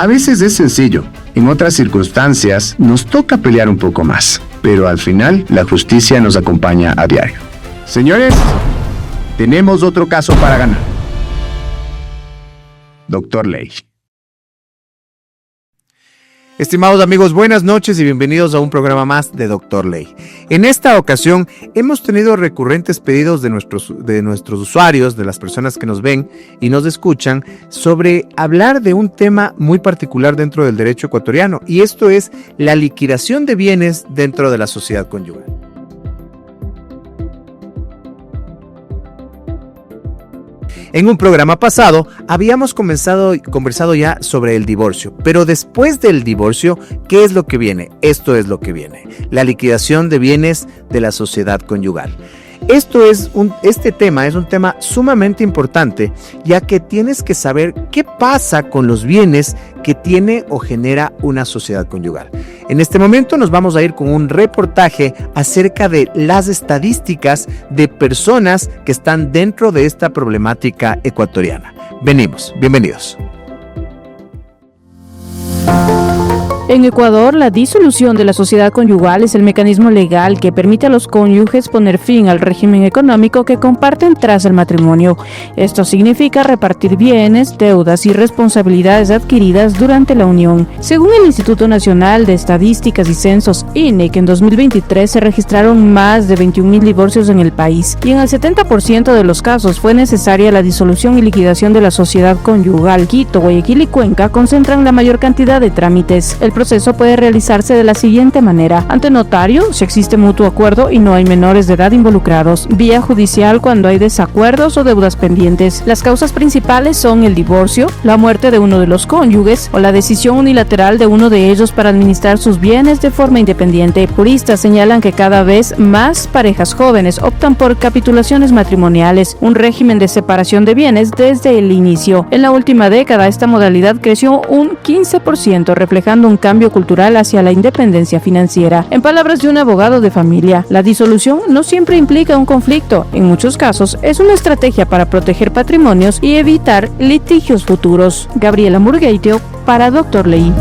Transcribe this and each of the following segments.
A veces es sencillo, en otras circunstancias nos toca pelear un poco más, pero al final la justicia nos acompaña a diario. Señores, tenemos otro caso para ganar. Doctor Ley. Estimados amigos, buenas noches y bienvenidos a un programa más de Doctor Ley. En esta ocasión hemos tenido recurrentes pedidos de nuestros usuarios, de las personas que nos ven y nos escuchan, sobre hablar de un tema muy particular dentro del derecho ecuatoriano, y esto es la liquidación de bienes dentro de la sociedad conyugal. En un programa pasado habíamos conversado ya sobre el divorcio, pero después del divorcio, ¿qué es lo que viene? Esto es lo que viene: la liquidación de bienes de la sociedad conyugal. Este tema es un tema sumamente importante, ya que tienes que saber qué pasa con los bienes que tiene o genera una sociedad conyugal. En este momento nos vamos a ir con un reportaje acerca de las estadísticas de personas que están dentro de esta problemática ecuatoriana. Bienvenidos. En Ecuador, la disolución de la sociedad conyugal es el mecanismo legal que permite a los cónyuges poner fin al régimen económico que comparten tras el matrimonio. Esto significa repartir bienes, deudas y responsabilidades adquiridas durante la unión. Según el Instituto Nacional de Estadísticas y Censos, INEC, en 2023 se registraron más de 21,000 divorcios en el país, y en el 70% de los casos fue necesaria la disolución y liquidación de la sociedad conyugal. Quito, Guayaquil y Cuenca concentran la mayor cantidad de trámites. El proceso puede realizarse de la siguiente manera: ante notario, si existe mutuo acuerdo y no hay menores de edad involucrados; vía judicial, cuando hay desacuerdos o deudas pendientes. Las causas principales son el divorcio, la muerte de uno de los cónyuges o la decisión unilateral de uno de ellos para administrar sus bienes de forma independiente. Juristas señalan que cada vez más parejas jóvenes optan por capitulaciones matrimoniales, un régimen de separación de bienes desde el inicio. En la última década, esta modalidad creció un 15%, reflejando un cambio cultural hacia la independencia financiera. En palabras de un abogado de familia, la disolución no siempre implica un conflicto. En muchos casos, es una estrategia para proteger patrimonios y evitar litigios futuros. Gabriela Murgueitio para Doctor Ley.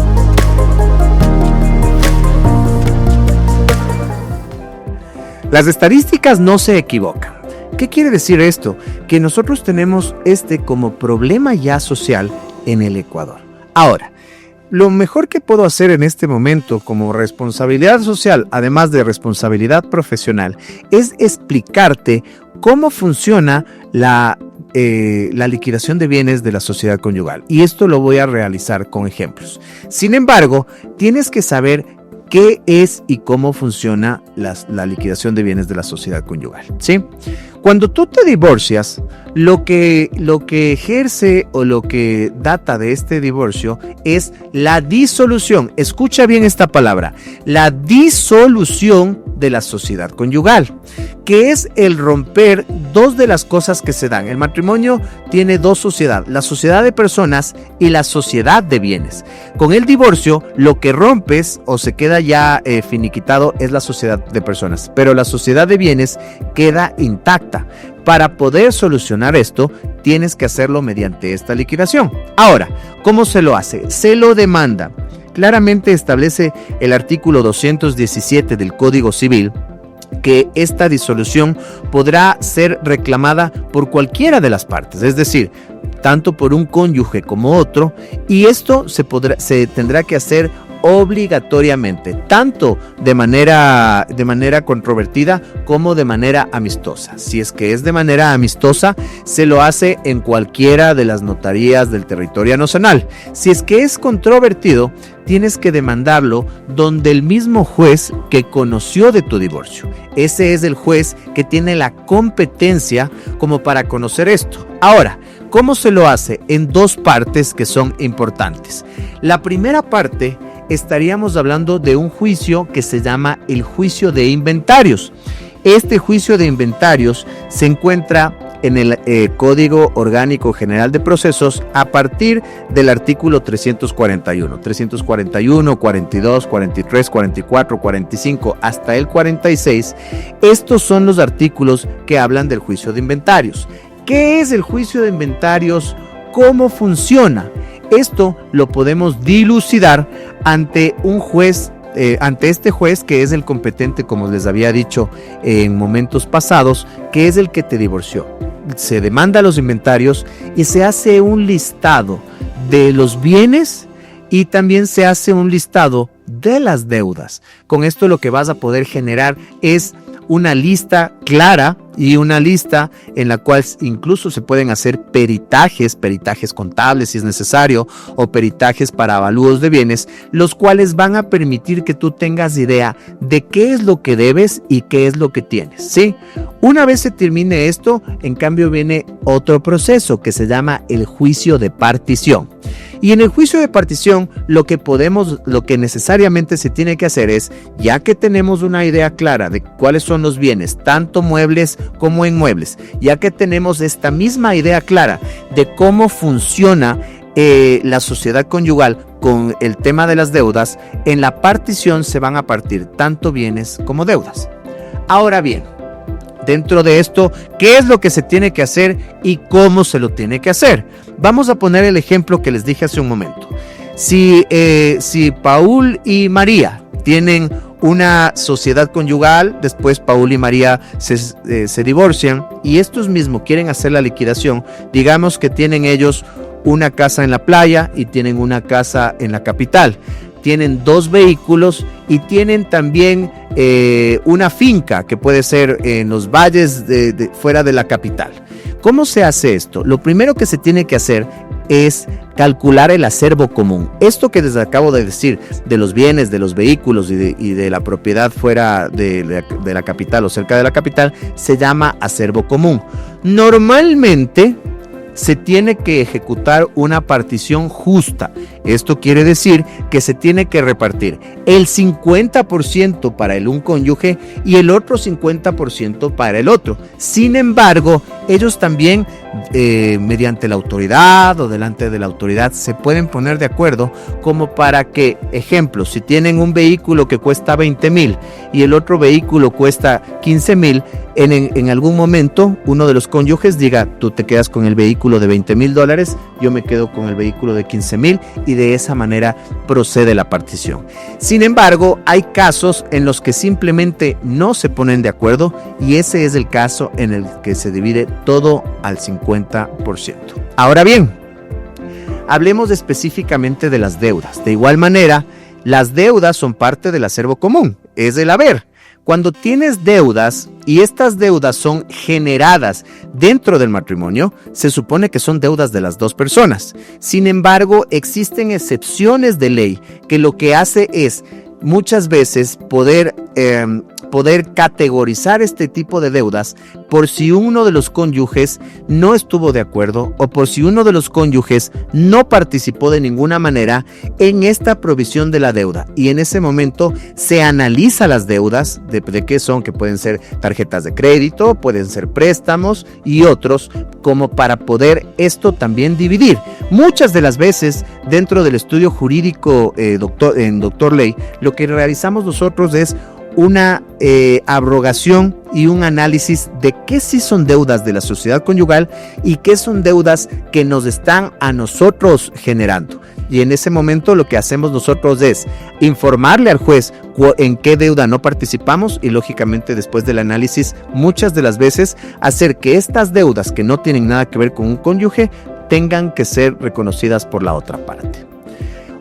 Las estadísticas no se equivocan. ¿Qué quiere decir esto? Que nosotros tenemos como problema ya social en el Ecuador. Ahora, lo mejor que puedo hacer en este momento como responsabilidad social, además de responsabilidad profesional, es explicarte cómo funciona la liquidación de bienes de la sociedad conyugal. Y esto lo voy a realizar con ejemplos. Sin embargo, tienes que saber qué es y cómo funciona la liquidación de bienes de la sociedad conyugal, ¿sí? Cuando tú te divorcias, lo que ejerce o lo que data de este divorcio es la disolución. Escucha bien esta palabra: la disolución de la sociedad conyugal, que es el romper dos de las cosas que se dan. El matrimonio tiene dos sociedades: la sociedad de personas y la sociedad de bienes. Con el divorcio, lo que rompes o se queda ya finiquitado es la sociedad de personas, pero la sociedad de bienes queda intacta. Para poder solucionar esto, tienes que hacerlo mediante esta liquidación. Ahora, ¿cómo se lo hace? Se lo demanda. Claramente establece el artículo 217 del Código Civil que esta disolución podrá ser reclamada por cualquiera de las partes, es decir, tanto por un cónyuge como otro, y esto se tendrá que hacer obligatoriamente, tanto de manera controvertida como de manera amistosa. Si es que es de manera amistosa, se lo hace en cualquiera de las notarías del territorio nacional. Si es que es controvertido, tienes que demandarlo donde el mismo juez que conoció de tu divorcio. Ese es el juez que tiene la competencia como para conocer esto. Ahora, ¿cómo se lo hace? En dos partes que son importantes. La primera parte, estaríamos hablando de un juicio que se llama el juicio de inventarios. Este juicio de inventarios se encuentra en el Código Orgánico General de Procesos a partir del artículo 341, 42, 43, 44, 45 hasta el 46. Estos son los artículos que hablan del juicio de inventarios. ¿Qué es el juicio de inventarios? ¿Cómo funciona? Esto lo podemos dilucidar ante un juez, ante este juez que es el competente, como les había dicho en momentos pasados, que es el que te divorció. Se demanda los inventarios y se hace un listado de los bienes y también se hace un listado de las deudas. Con esto lo que vas a poder generar es una lista clara y una lista en la cual incluso se pueden hacer peritajes contables si es necesario, o peritajes para avalúos de bienes, los cuales van a permitir que tú tengas idea de qué es lo que debes y qué es lo que tienes, ¿sí? Una vez se termine esto, en cambio viene otro proceso que se llama el juicio de partición. Y en el juicio de partición lo que necesariamente se tiene que hacer es, ya que tenemos una idea clara de cuáles son los bienes, tanto muebles como inmuebles, ya que tenemos esta misma idea clara de cómo funciona la sociedad conyugal con el tema de las deudas, en la partición se van a partir tanto bienes como deudas. Ahora bien, dentro de esto, ¿qué es lo que se tiene que hacer y cómo se lo tiene que hacer? Vamos a poner el ejemplo que les dije hace un momento. Si Paul y María tienen una sociedad conyugal, después Paul y María se divorcian y estos mismos quieren hacer la liquidación, digamos que tienen ellos una casa en la playa y tienen una casa en la capital. Tienen 2 vehículos y tienen también una finca que puede ser en los valles fuera de la capital. ¿Cómo se hace esto? Lo primero que se tiene que hacer es calcular el acervo común. Esto que les acabo de decir, de los bienes, de los vehículos y de la propiedad fuera de la capital o cerca de la capital, se llama acervo común. Normalmente se tiene que ejecutar una partición justa. Esto quiere decir que se tiene que repartir el 50% para un cónyuge y el otro 50% para el otro. Sin embargo, ellos también, mediante la autoridad o delante de la autoridad, se pueden poner de acuerdo como para que, ejemplo, si tienen un vehículo que cuesta 20,000 y el otro vehículo cuesta 15,000, en algún momento uno de los cónyuges diga, tú te quedas con el vehículo de $20,000, yo me quedo con el vehículo de 15,000, y de esa manera procede la partición. Sin embargo, hay casos en los que simplemente no se ponen de acuerdo y ese es el caso en el que se divide todo al 50%. Ahora bien, hablemos específicamente de las deudas. De igual manera, las deudas son parte del acervo común, es el haber. Cuando tienes deudas y estas deudas son generadas dentro del matrimonio, se supone que son deudas de las dos personas. Sin embargo, existen excepciones de ley que lo que hace es muchas veces poder categorizar este tipo de deudas por si uno de los cónyuges no estuvo de acuerdo o por si uno de los cónyuges no participó de ninguna manera en esta provisión de la deuda. Y en ese momento se analiza las deudas de qué son, que pueden ser tarjetas de crédito, pueden ser préstamos y otros, como para poder esto también dividir. Muchas de las veces dentro del estudio jurídico en Doctor Ley, lo que realizamos nosotros es una abrogación y un análisis de qué sí son deudas de la sociedad conyugal y qué son deudas que nos están a nosotros generando. Y en ese momento lo que hacemos nosotros es informarle al juez en qué deuda no participamos y lógicamente después del análisis muchas de las veces hacer que estas deudas que no tienen nada que ver con un cónyuge tengan que ser reconocidas por la otra parte.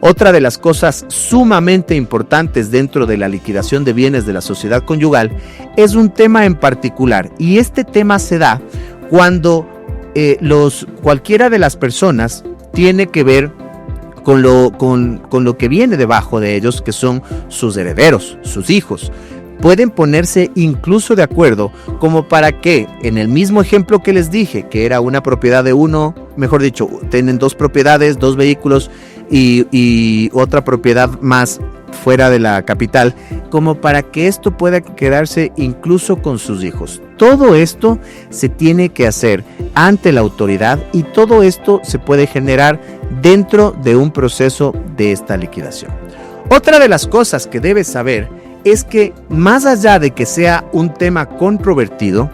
Otra de las cosas sumamente importantes dentro de la liquidación de bienes de la sociedad conyugal es un tema en particular, y este tema se da cuando cualquiera de las personas tiene que ver con lo que viene debajo de ellos, que son sus herederos, sus hijos. Pueden ponerse incluso de acuerdo como para que, en el mismo ejemplo que les dije, que era una propiedad de uno, mejor dicho, tienen 2 propiedades, 2 vehículos y otra propiedad más fuera de la capital, como para que esto pueda quedarse incluso con sus hijos. Todo esto se tiene que hacer ante la autoridad y todo esto se puede generar dentro de un proceso de esta liquidación. Otra de las cosas que debes saber es que más allá de que sea un tema controvertido,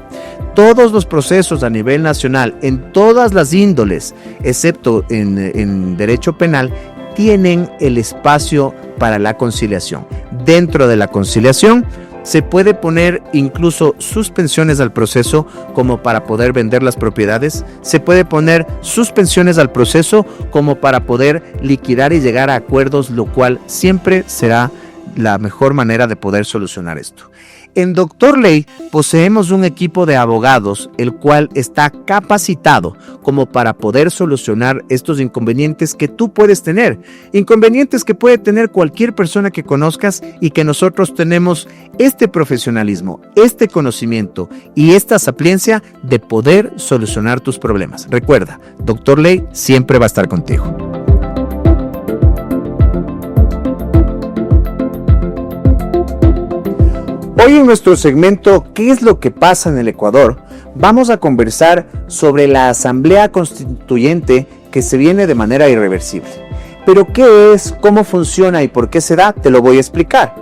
todos los procesos a nivel nacional, en todas las índoles, excepto en derecho penal, tienen el espacio para la conciliación. Dentro de la conciliación se puede poner incluso suspensiones al proceso como para poder vender las propiedades, se puede poner suspensiones al proceso como para poder liquidar y llegar a acuerdos, lo cual siempre será la mejor manera de poder solucionar esto. En Doctor Ley poseemos un equipo de abogados el cual está capacitado como para poder solucionar estos inconvenientes que tú puedes tener, inconvenientes que puede tener cualquier persona que conozcas y que nosotros tenemos este profesionalismo, este conocimiento y esta sapiencia de poder solucionar tus problemas. Recuerda, Doctor Ley siempre va a estar contigo. Hoy en nuestro segmento ¿Qué es lo que pasa en el Ecuador?, vamos a conversar sobre la Asamblea Constituyente que se viene de manera irreversible. ¿Pero qué es, cómo funciona y por qué se da? Te lo voy a explicar.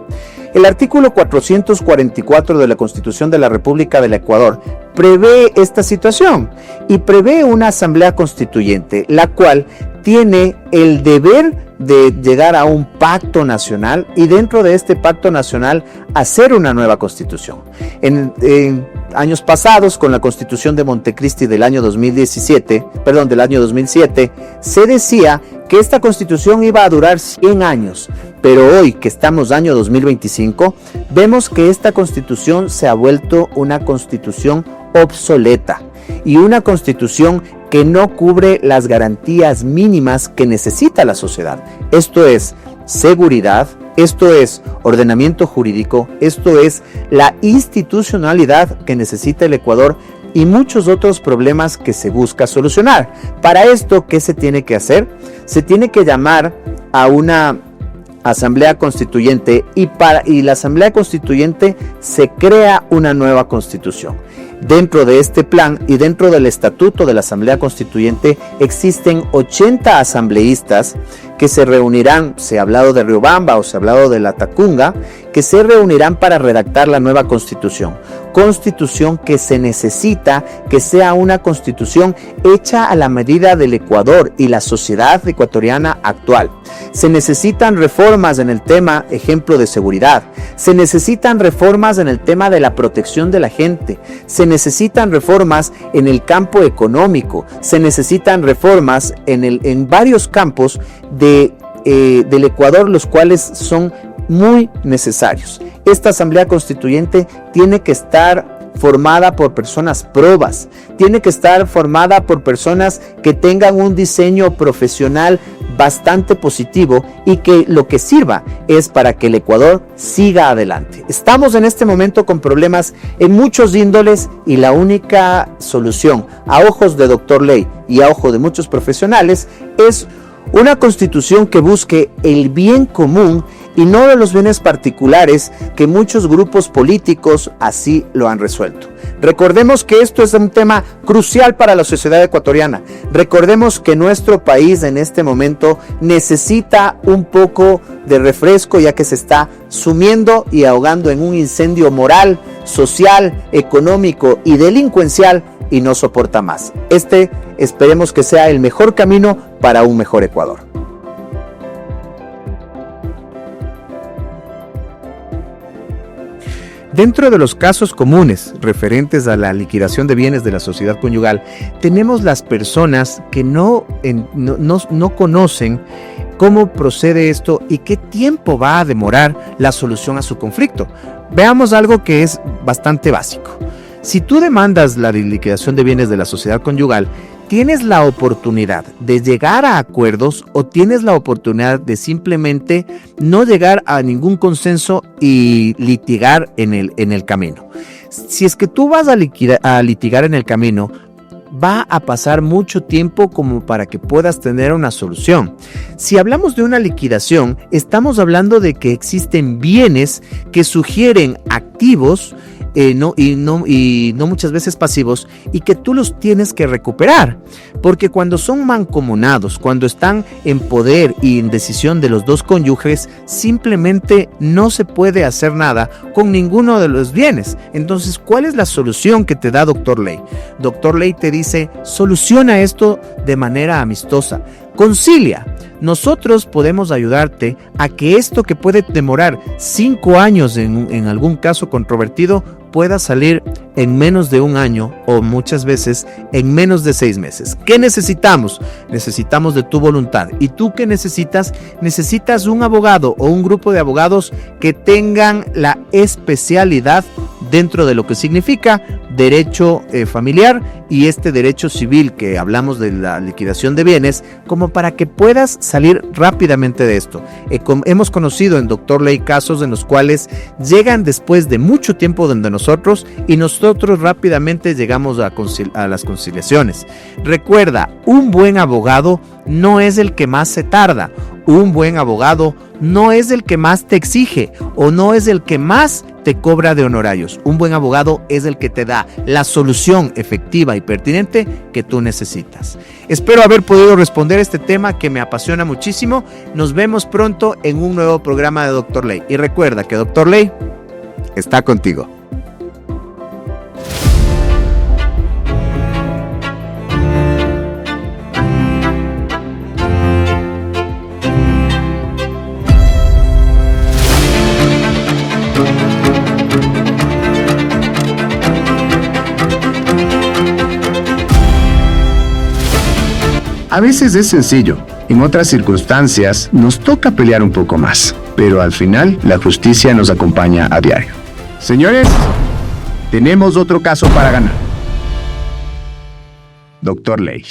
El artículo 444 de la Constitución de la República del Ecuador prevé esta situación y prevé una Asamblea Constituyente, la cual tiene el deber de llegar a un pacto nacional y dentro de este pacto nacional hacer una nueva constitución. En años pasados, con la Constitución de Montecristi del año 2007, se decía que esta constitución iba a durar 100 años, pero hoy que estamos año 2025, vemos que esta constitución se ha vuelto una constitución obsoleta y una constitución que no cubre las garantías mínimas que necesita la sociedad. Esto es seguridad, esto es ordenamiento jurídico, esto es la institucionalidad que necesita el Ecuador y muchos otros problemas que se busca solucionar. Para esto, ¿qué se tiene que hacer? Se tiene que llamar a una Asamblea Constituyente y la Asamblea Constituyente se crea una nueva constitución. Dentro de este plan y dentro del estatuto de la Asamblea Constituyente existen 80 asambleístas que se reunirán, se ha hablado de Riobamba o se ha hablado de la Tacunga, que se reunirán para redactar la nueva constitución. Constitución que se necesita que sea una constitución hecha a la medida del Ecuador y la sociedad ecuatoriana actual. Se necesitan reformas en el tema, ejemplo, de seguridad. Se necesitan reformas en el tema de la protección de la gente. Se necesitan reformas en el campo económico. Se necesitan reformas en varios campos del Ecuador, los cuales son muy necesarios. Esta Asamblea Constituyente tiene que estar formada por personas probas, tiene que estar formada por personas que tengan un diseño profesional bastante positivo y que lo que sirva es para que el Ecuador siga adelante. Estamos en este momento con problemas en muchos índoles y la única solución a ojos de Doctor Ley y a ojos de muchos profesionales es una constitución que busque el bien común y no de los bienes particulares que muchos grupos políticos así lo han resuelto. Recordemos que esto es un tema crucial para la sociedad ecuatoriana. Recordemos que nuestro país en este momento necesita un poco de refresco, ya que se está sumiendo y ahogando en un incendio moral, social, económico y delincuencial y no soporta más. Esperemos que sea el mejor camino para un mejor Ecuador. Dentro de los casos comunes referentes a la liquidación de bienes de la sociedad conyugal, tenemos las personas que no conocen cómo procede esto y qué tiempo va a demorar la solución a su conflicto. Veamos algo que es bastante básico. Si tú demandas la liquidación de bienes de la sociedad conyugal, tienes la oportunidad de llegar a acuerdos o tienes la oportunidad de simplemente no llegar a ningún consenso y litigar en el camino. Si es que tú vas a litigar en el camino, va a pasar mucho tiempo como para que puedas tener una solución. Si hablamos de una liquidación, estamos hablando de que existen bienes que sugieren activos y no muchas veces pasivos, y que tú los tienes que recuperar, porque cuando son mancomunados, cuando están en poder y en decisión de los dos cónyuges, simplemente no se puede hacer nada con ninguno de los bienes. Entonces, ¿cuál es la solución que te da Dr. Ley? Dr. Ley te dice, soluciona esto de manera amistosa, concilia. Nosotros podemos ayudarte a que esto que puede demorar 5 años en algún caso controvertido pueda salir en menos de 1 año o muchas veces en menos de 6 meses. ¿Qué necesitamos? Necesitamos de tu voluntad. ¿Y tú qué necesitas? Necesitas un abogado o un grupo de abogados que tengan la especialidad dentro de lo que significa derecho familiar y este derecho civil que hablamos de la liquidación de bienes, como para que puedas salir rápidamente de esto. Hemos conocido en Dr. Ley casos en los cuales llegan después de mucho tiempo donde nosotros rápidamente llegamos a las conciliaciones. Recuerda, un buen abogado no es el que más se tarda. Un buen abogado no es el que más te exige o no es el que más te cobra de honorarios. Un buen abogado es el que te da la solución efectiva y pertinente que tú necesitas. Espero haber podido responder este tema que me apasiona muchísimo. Nos vemos pronto en un nuevo programa de Dr. Ley. Y recuerda que Dr. Ley está contigo. A veces es sencillo, en otras circunstancias nos toca pelear un poco más, pero al final la justicia nos acompaña a diario. Señores, tenemos otro caso para ganar. Dr. Ley.